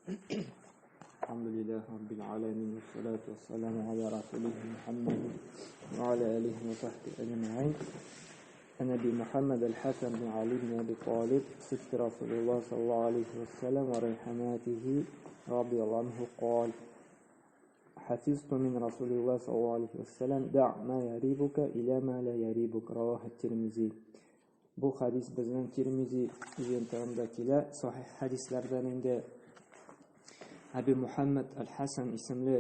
الحمد لله رب العالمين والصلاة والسلام على رسوله محمد وعلى آله وصحبه أجمعين. عن أبي محمد الحسن بن علي بن أبي طالب صدق رسول الله صلى الله عليه وسلم ورحماته رضي الله عنه قال: حفظت من رسول الله صلى الله عليه وسلم دع ما يريبك إلى ما لا يريبك. رواه الترمذي. Bu hadis bizning Tirmizi jiltidagi sahih hadislardan endi Abi Muhammad al-Hasan ismli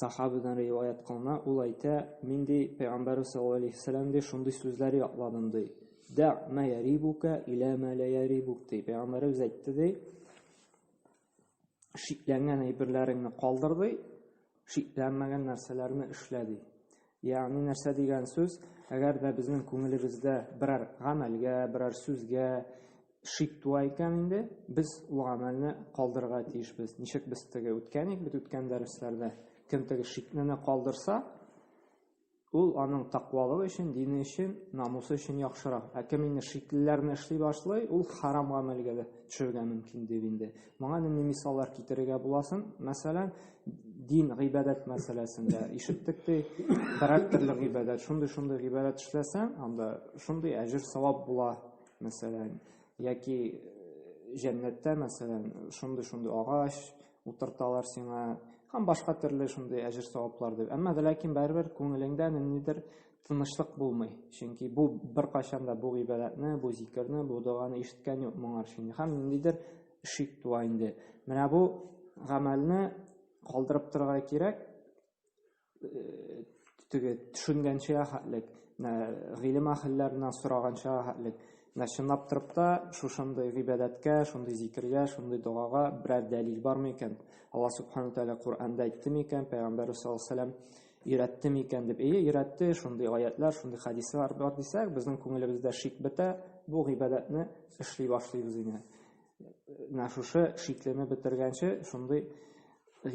sahobadan rivoyat qilingan. U ayta: "Men payg'ambar sollallohu alayhi vasallamga shunday so'zlar yo'qladim" deydi. "Da ma yaribuka ila ma la yaribuk" deydi. Payg'ambarimiz aytdi, shiklangan aybirlaringni qoldirdi, shiklanmagan narsalarni ishladi. Ya'ni narsa degan so'z, agarda bizning ko'nglimizda biror amalga, biror so'zga shik tuaykan endi biz u amalni qoldirishga tiyishmiz. Nishak biz o'tgan darslarda kim shikni qoldirsa, u uning taqvoligi uchun, dini uchun, namusi uchun yaxshiroq. Akim endi shiklarni ishlay boshlay, u harom amalga tushirga mumkin deb endi. Menga nima misollar keltirga bo'lasin? Masalan, din ibodat masalasida eshitdikki, biror turli ibodat, shunday ibodat ishlasang, unda shunday ajr savob bo'lar. Masalan, yoki jannatda masalan shunday og'ash o'tirtalar senga, ham boshqa turli shunday ajr savoblar deb. Ammo lekin baribir ko'nglingda nimadir tinchlik bo'lmaydi. Chunki bu bir qachonda bu ibodatni, bu zikrni, bu duoni eshitgan yo'q menga shunday. Ham nimadir shik tuayndi. Mana bu amalni qoldirib turishga kerak. Tushungancha haqlik, ilm ahllaridan so'ragancha haqlik. Nashinab turibda shunday ibodatga, shunday zikrga, shunday duoga biror dalil bormi ekan? Alloh subhanahu va taolo Qur'onda aytdimi ekan, payg'ambar sollallohu alayhi vasallam yuratdimi ekan deb. Yuratdi, shunday oyatlar, shunday hadislar bor desak, bizning ko'nglimizda shik bita, bu ibodatni ishlay boshlaymiz endi. Nashushi shiklarni bitirgancha shunday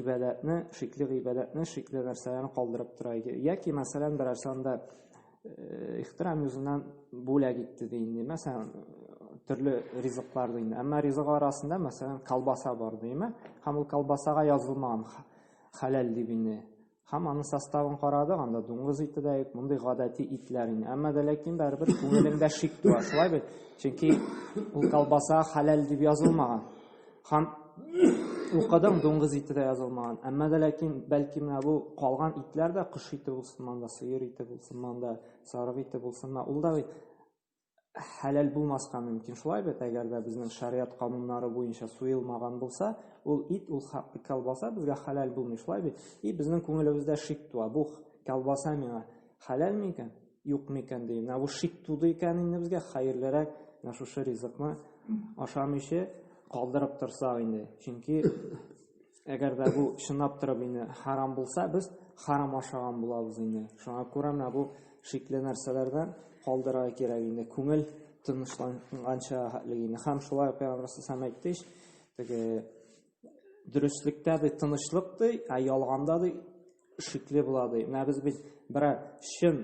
ibodatni, shikli narsalarni qoldirib turaydi. Yoki masalan bir sonda ixtirom yuzidan bo'la ketdi deydi. Masalan, turli rizqlar deydi. Ammo rizq orasida masalan kalbasa bor deymi? Ham u kalbasaga yozilmagan halal deydi. Ham uni sostavini qaradi, unda do'ngiz itidagi bunday odatiy itlarni. Ammo lekin baribir ko'ngilingda shik turar, shulay. Chunki u kalbasa halal deb yozilmagan. Ham u qadam do'ngiz itida yozilmagan. Ammo lekin balki mana bu qolgan itlarda qush iti bo'lsin, manda sigir iti bo'lsin, manda sariq iti bo'lsin, unda halal bo'lmasqa mumkin. Shulay agarda bizning shariat qonunlari bo'yicha so'yilmagan bo'lsa, u it, u kalbasa bizga halal bo'lmaydi. Shulay bizning ko'nglimizda shik turar. Bu kalbasa menga halalmi ekan, yo'qmi ekan deymiz. Bu shik tu'di ekan endi bizga xayrliroq shu rizqni oshamishi qoldirib tursa endi. Chunki agarda bu shinab turib endi harom bo'lsa, biz harom oshagan bo'lamiz endi. Shunga ko'ra mana bu shikli narsalardan qoldirishga kerak endi. Ko'ngil tinchlangancha haqligini ham shulay payg'ambar sollallohu alayhi vasallam aytdi. Durustlikda tinchlikdir, yolg'onda shikli bo'ladi. Mana biz bir shin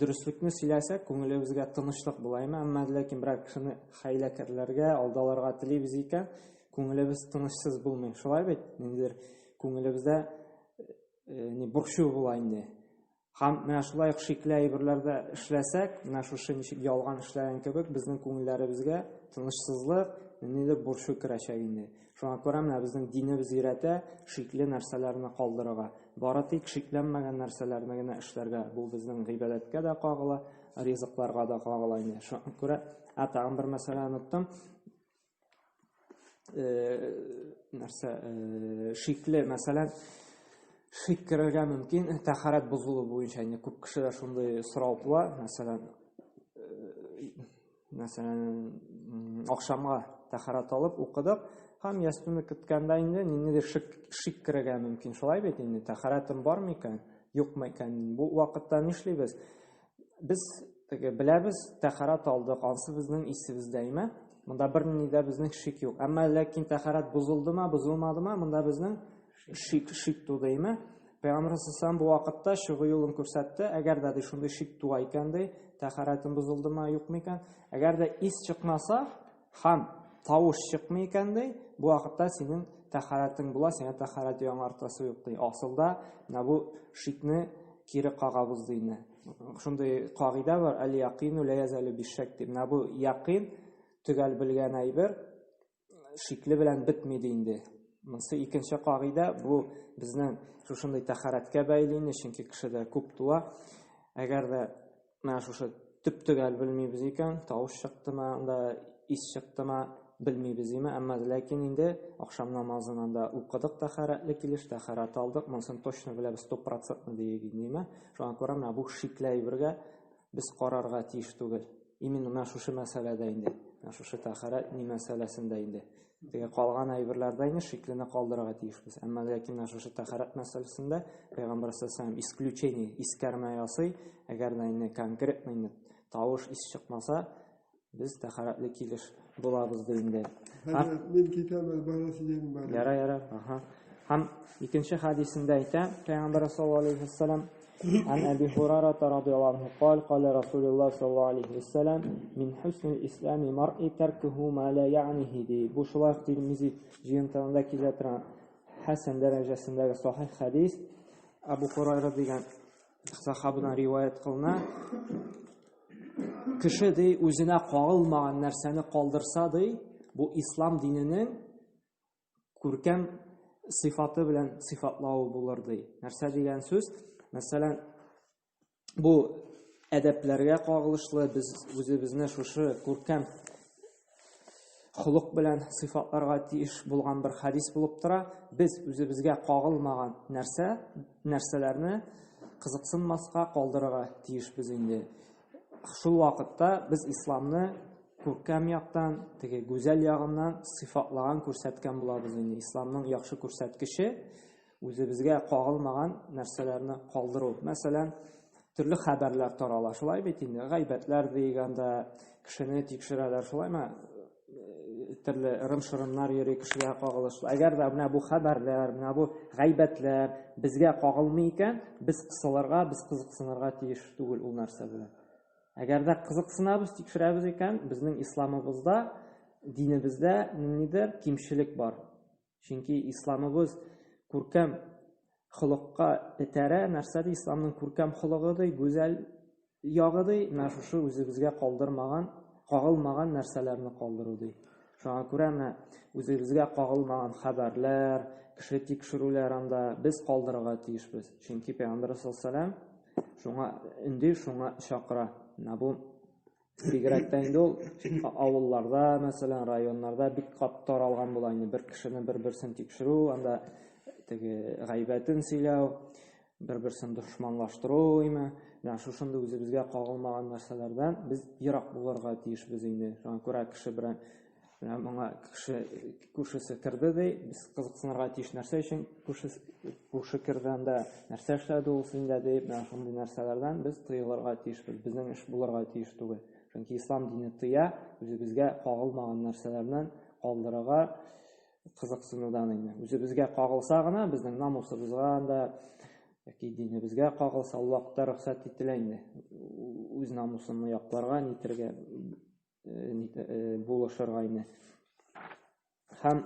durustlikni silasak, ko'nglimizga tinchlik bo'laymi? Ammo lekin bir kishini xaylakirlarga, aldalarga tilaymiz ekan, ko'nglimiz tinchsiz bo'lmaydi. Shulay endi ko'nglimizda burchu bo'laydi. Ham mana shulay shikli birlarda ishlasak, mana shu yolg'on ishlagan kabi bizning ko'ngillarimizga tinchsizlik, nimadir burchu kirashadi endi. Shunga ko'ra mana bizning dinimiz o'rata shikli narsalarni qoldirishga, boratik shiklanmagan narsalarni ishlarga, bu bizning ibodatga da qo'g'ili, rizqlarga da qo'g'ili. Shunga ko'ra ata'am bir masalani unutdim. Narsa shikli masalan shik kirga mumkin, tahorat buzuluvi bo'yicha ko'p kishilar shunday so'rovlar, masalan oqshomga tahorat olib o'qidik, ham yastuni kutganda endi nimadir shik kirga mumkin. Shulay endi tahoratim bormi ekan, yo'qmi ekan? Bu vaqtda nima ishlaymiz? Biz bilamiz, tahorat oldik, onsi bizning isimizdaymi? Bunda bir nida bizning shik yo'q. Ammo lekin tahorat buzildimi, buzilmadimi? Bunda bizning shik tu'daymi? Payg'ambar sollallohu bu vaqtda shu yo'lni ko'rsatdi. Agarda shunday shik tu'aykanda tahoratim buzildimi, yo'qmi ekan? Agarda is chiqmasa ham тавыш чыкмый икән ди, бу вакытта синең тәһаратың була, сиңа тәһарат яңартасы юк ди. Асылда менә бу шикне кире кагабыз ди инде. Шундый кагыйдә бар: "Ал-якину ла язалу биш-шак" дип. Менә бу якин төгәл белгән әйбер шикле белән бетми ди инде. Монысы икенче кагыйдә, бу безнең шушындый тәһараткә бәйле инде, чөнки кешедә күп туа. Әгәр дә менә шушы төп-төгәл белмибез икән, тавыш чыктымы, анда ис чыктымы белмибез име, әмма ләкин инде акшам намазын анда укыдык, тәһаратлы килеш, тәһарат алдык, монысын точно беләбез, 100% диеп инде. Шуңа күрә менә бу шикле әйбергә без карарга тиеш түгел. Именно менә шушы мәсьәләдә инде, менә шушы тәһарат ни мәсьәләсендә инде. Теге калган әйберләрдә инде шиклене калдырырга тиешбез. Әмма ләкин менә шушы тәһарат мәсьәләсендә Пәйгамбәр саллаллаху алейхи исключение, искәрмә ясый. Әгәр дә инде конкретно инде тавыш ис чыкмаса, biz тәһаратлы килеш булабыз ди инде. Мен китабы барасы дигән бар. Яра. Һәм икенче хадисендә әйтә Пәйгамбәр саллаллаху алейхи вассалам: "Ан Аби Хурайра радиллаһу анһу قال قال رسول الله صلى الله عليه وسلم من حسن الإسلام مرء تركه ما لا يعنيه" ди. Бу шулай Тирмизи җыентыгында килә торган хәсән дәрәҗәсендәге сахих хадис. Абу Хурайра дигән сахабадан риваят кылына. Кеше ди үзенә кагылмаган нәрсәне калдырса ди, бу ислам диненең күркәм сыйфаты белән сыйфатлавы булыр ди. Нәрсә дигән сүз? Мәсәлән, бу әдәпләргә кагылышлы, без үзебезне шушы күркәм холык белән сыйфатларга тиеш булган бер хадис булып тора. Без үзебезгә кагылмаган нәрсәләрне кызыксынмаска калдырырга тиешбез инде. Шул вакытта без исламны күркәм яктан, теге гүзәл ягыннан сыйфатлаган, күрсәткән булабыз инде. Исламның яхшы күрсәткече үзебезгә кагылмаган нәрсәләрне калдыру. Мәсәлән, төрле хәбәрләр тарала, шулай бит инде. Гайбәтләр дигәндә кешене тикшерәләр, шулаймы? Төрле ырым-шырымнар йөри кешегә кагылышлы. Әгәр дә менә бу хәбәрләр, менә бу гайбәтләр безгә кагылмый икән, без кысылырга, без кызыксынырга тиеш түгел ул нәрсә белән. Әгәр дә кызыксынабыз, тикшерәбез икән, безнең исламыбызда, динебездә ниндидер кимчелек бар. Чөнки исламыбыз күркәм холыкка этәрә, нәрсә ди исламның күркәм холыгы ди, гүзәл ягы ди, менә шушы үзебезгә кагылмаган нәрсәләрне калдыру ди. Шуңа күрә менә үзебезгә кагылмаган хәбәрләр, кеше тикшерүләр анда без калдырырга тиешбез. Чөнки Пәйгамбәр саллаллаху алейхи шуңа чакыра. Менә бу бигрәктән инде ул авылларда, мәсәлән, районнарда бик кат таралган була инде. Бер кешене бер-берсен тикшерү, анда теге гайбәтен сөйләү, бер-берсен дошманлаштыру име. Менә шушында үзебезгә кагылмаган нәрсәләрдән без ерак булырга тиешбез инде. Шуңа күрә кеше белән моңа күршесе керде ди, без кызыксынырга тиеш нәрсә өчен күрше кергәндә нәрсә эшләде ул синдә дип, менә шундый нәрсәләрдән без тыелырга тиешбез. Безнең эш булырга тиеш түгел. Чөнки ислам дине тыя үзебезгә кагылмаган нәрсәләрдән калдырырга кызыксынудан инде. Үзебезгә кагылса гына, безнең намусыбызга да яки динебезгә кагылса, ул вакытта рөхсәт ителә инде. Үз намусын якларга, нитергә булышырга инде. Һәм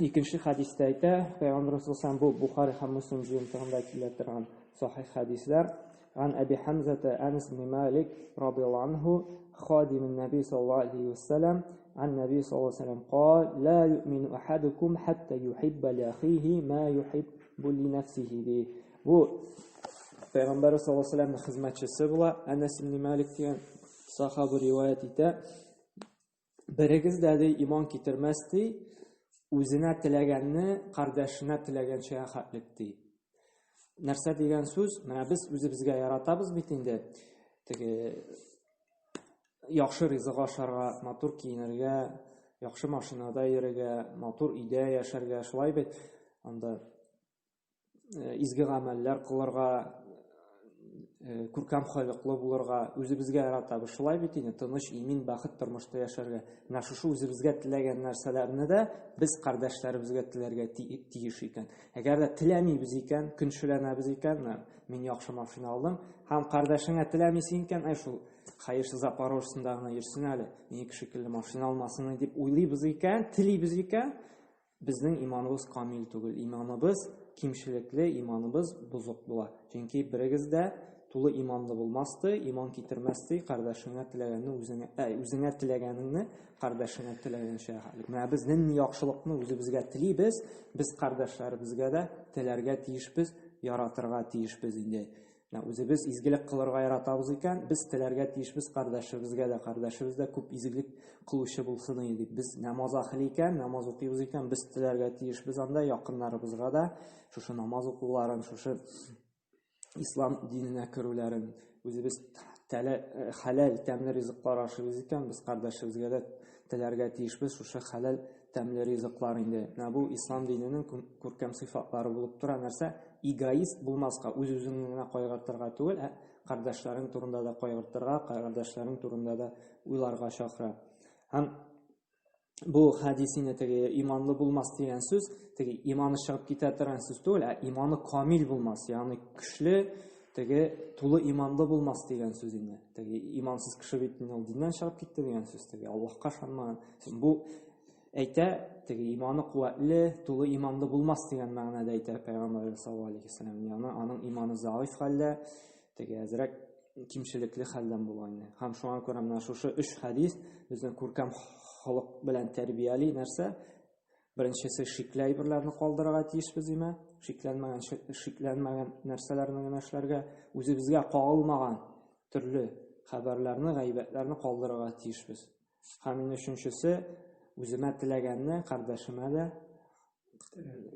икенче хадистә әйтә, Пәйгамбәр саллаллаху бу Бухари һәм Муслим җыентыгында килә торган сахих хадислар. Ан Аби Хамзата Анас ибн Малик радиллаһу анһу خادم النبي صلى الله عليه وسلم عن النبي صلى الله عليه وسلم قال لا يؤمن أحدكم حتى يحب لأخيه ما يحب لنفسه دي. Bu Peygamber sallallahu aleyhi ve sellem'in hizmetçisi bula. Anas ibn Malik diyen sahabı rivayet ite. Biriniz de iman getirmezdi. Üzüne tilegenini kardeşine tilegençeye hatletti. Нәрсә дигән сүз? Менә без үзебезгә яратабыз бит инде. Теге яхшы ризык ашарга, матур киенергә, яхшы машинада йөрергә, матур өйдә яшәргә, шулай бит. Анда изге гамәлләр кылырга, күркәм халыклы булырга үзебезгә яратабыз. Шулай бит инде, тыныч, имин, бәхет тормышта яшәргә. Менә шушы үзебезгә теләгән нәрсәләрне дә без кардәшләребезгә теләргә тиеш икән. Әгәр дә теләмибез икән, көншеләнәбез икән, мин яхшы машина алдым, һәм кардәшеңә теләмисең икән, шул Хайыршы Запорожцындагына йөрсен әле, менеке шикелле машина алмасын дип уйлыйбыз икән, телибез икән, безнең иманыбыз камил түгел, иманыбыз кимчелекле, иманыбыз бузык була. Чөнки берегез дә тулы иманлы булмасты, иман китермәсте, кардәшеңә теләгәнне үзеңә теләгәнеңне кардәшеңә теләгәнчә хәлик. Менә безнең яхшылыкны үзебезгә телибез, без кардәшләребезгә дә теләргә тиешбез, яратырга тиешбез инде. Үзебез изгелек кылырга яратабыз икән, без теләргә тиешбез кардәшебезгә дә күп изгелек кылучы булсын дип. Без намаз ахли икән, намаз укыйбыз икән, без теләргә тиешбез анда якыннарыбызга да шушы намаз укуларын, шушы ислам диненә керүләрен, үзебез халал тәмле ризыклар ашыйбыз икән, без кардәшебезгә дә теләргә тиешбез шушы халал тәмле ризыклар инде. Бу ислам диненең күркәм сыйфатлары булып тора. Нәрсә? Эгоист булмаска, үз-үзеңне генә кайгыртырга түгел, кардәшләрең турында да кайгыртырга, кардәшләрең турында да уйларга чакыра. Һәм бу хадисне теге иманлы булмас дигән сүз, теге иманы чыгып китә торган сүз түгел, иманы камил булмас, ягъни көчле, теге тулы иманлы булмас дигән сүз инде. Теге имансыз кеше бит ул диннән чыгып китте дигән сүз, теге Аллаһка ышанмаган. Бу әйтә, теге иманы куәтле, тулы иманлы булмас дигән мәгънәдә әйтә Пәйгамбәр саллаллаһу алейһи ва саллям. Ягъни аның иманы заиф хәлдә, теге әзрәк кимчелекле хәлдән була инде. Һәм шуңа күрә менә шушы 3 хадис безнең күркәм халык белән тәрбияли нәрсә? Беренчесе шикле әйберләрне калдырырга тиешбез име? Шикләнмәгән нәрсәләрне генә эшләргә, үзебезгә кагылмаган төрле хәбәрләрне, гайбәтләрне калдырырга тиешбез. Һәм өченчесе үземә теләгәнне кардәшемә дә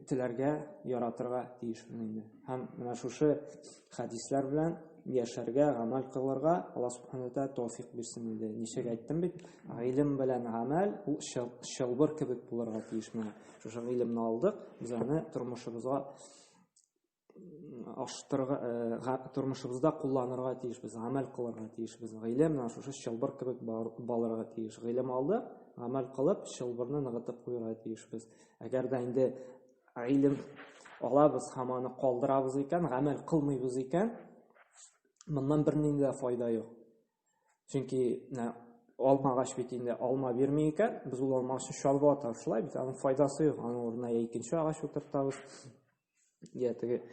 теләргә, яратырга тиешбез инде. Һәм менә шушы хадислар белән яшәргә, гамәл кылырга Аллаһ субханаһу ва тааля тәүфик бирсен инде. Ничек әйттем бит? Гыйлем белән гамәл ул чылбыр кебек булырга тиеш. Менә шушы гыйлемне алдык, без аны тормышыбызга тормышыбызда кулланырга тиешбез, гамәл кылырга тиешбез. Гыйлем менә шушы чылбыр кебек балырга тиеш. Гыйлем алдык, гамәл кылып, чылбырны ныгытып куярга тиешбез. Әгәр дә инде гыйлем алабыз һәм аны калдырабыз икән, гамәл кылмыйбыз икән, моннан бернинди дә файда юк. Чөнки алмагач бит инде алма бирми икән, без ул алмачны чалып атабыз, шулай бит, аның файдасы юк. Аның урынына икенче агач утыртабыз. Я теге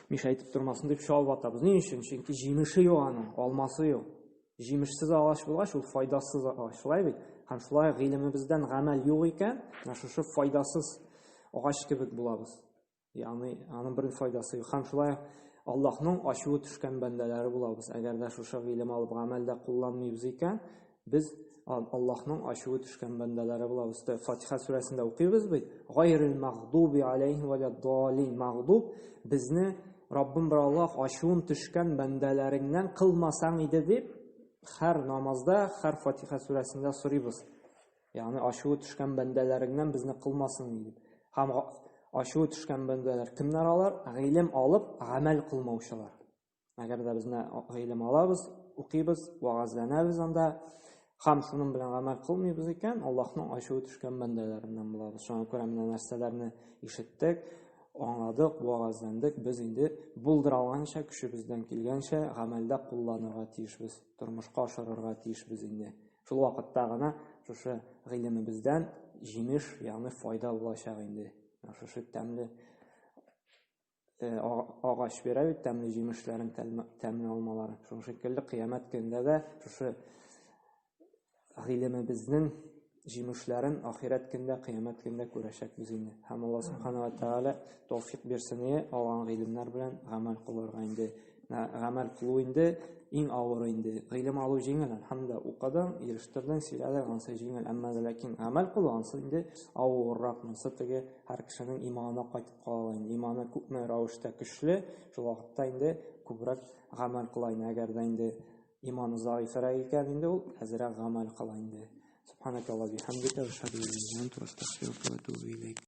миш әйтеп тормасын дип чалып атабыз. Ни өчен? Чөнки җимеше юк аның, алмасы юк. Җимешсез агач булгач, ул файдасыз агач, шулай бит. Һәм шулай гыйлемебездән гамәл юк икән, шушы файдасыз агач кебек булабыз. Ягъни аның бер файдасы юк. Һәм шулай Аллаһның ачуы төшкән бәндәләре булабыз. Әгәр дә шушы гыйлем алып гамәлдә кулланмыйбыз икән, без Аллаһның ачуы төшкән бәндәләре булабыз. Фатиха сүрәсендә укыйбыз бит. Гайрил мағдуби алейһим ва лад-даллин. Мағдуб безне Раббым бер Аллаһ ачуын төшкән бәндәләреңнән кылмасаң иде дип һәр намазда, һәр Фатиха сүрәсендә сорыйбыз. Ягъни ачуы төшкән бәндәләреңнән безне кылмасын дип. Һәм ачуы төшкән бәндәләр кемнәр алар? Гыйлем алып, гамәл кылмаучылар. Әгәр дә безне гыйлем алабыз, укыйбыз, вагазланабыз анда, һәм шуның белән гамәл кылмыйбыз икән, Аллаһның ачуы төшкән бәндәләреннән булабыз. Шуңа күрә менә нәрсәләрне ишеттек, аңладык, вагазландык, без инде булдыра алганча, көчебездән килгәнчә гамәлдә кулланырга тиешбез, тормышка ашырырга тиешбез инде. Шул вакытта гына шушы гыйлемебездән җимеш, ягъни файда булачак инде. Шушы тәмле агач бирә бит, тәмле җимешләрен, тәмле алмаларын. Шушы шикелле кыямәт көндә дә шушы гыйлемебезнең җимешләрен ахирәт көндә, кыямәт көндә күрәчәкбез инде. Һәм Аллаһ субханаһу ва тааля тәүфик бирсен, алган гыйлемнәр белән гамәл кылырга инде. Гамәл кылу инде иң авыр инде. Гыйлем алу җиңел, әлхәмдүлиллаһ, укыдың, ирештирдең, сөйләдең, ансы җиңел. Әмма ләкин гамәл кылу ансы инде авыррак. Монсы теге һәр кешенең иманына кайтып кала инде. Иманы күпме рәвештә көчле, шул вакытта инде күбрәк гамәл кыла инде. Әгәр дә инде иманы заифрак икән, инде ул әзрәк гамәл кыла инде. Субханакаллаһу ва бихамдика, ашһаду ан ла илаһа илля анта, астагфирука ва атубу илейк.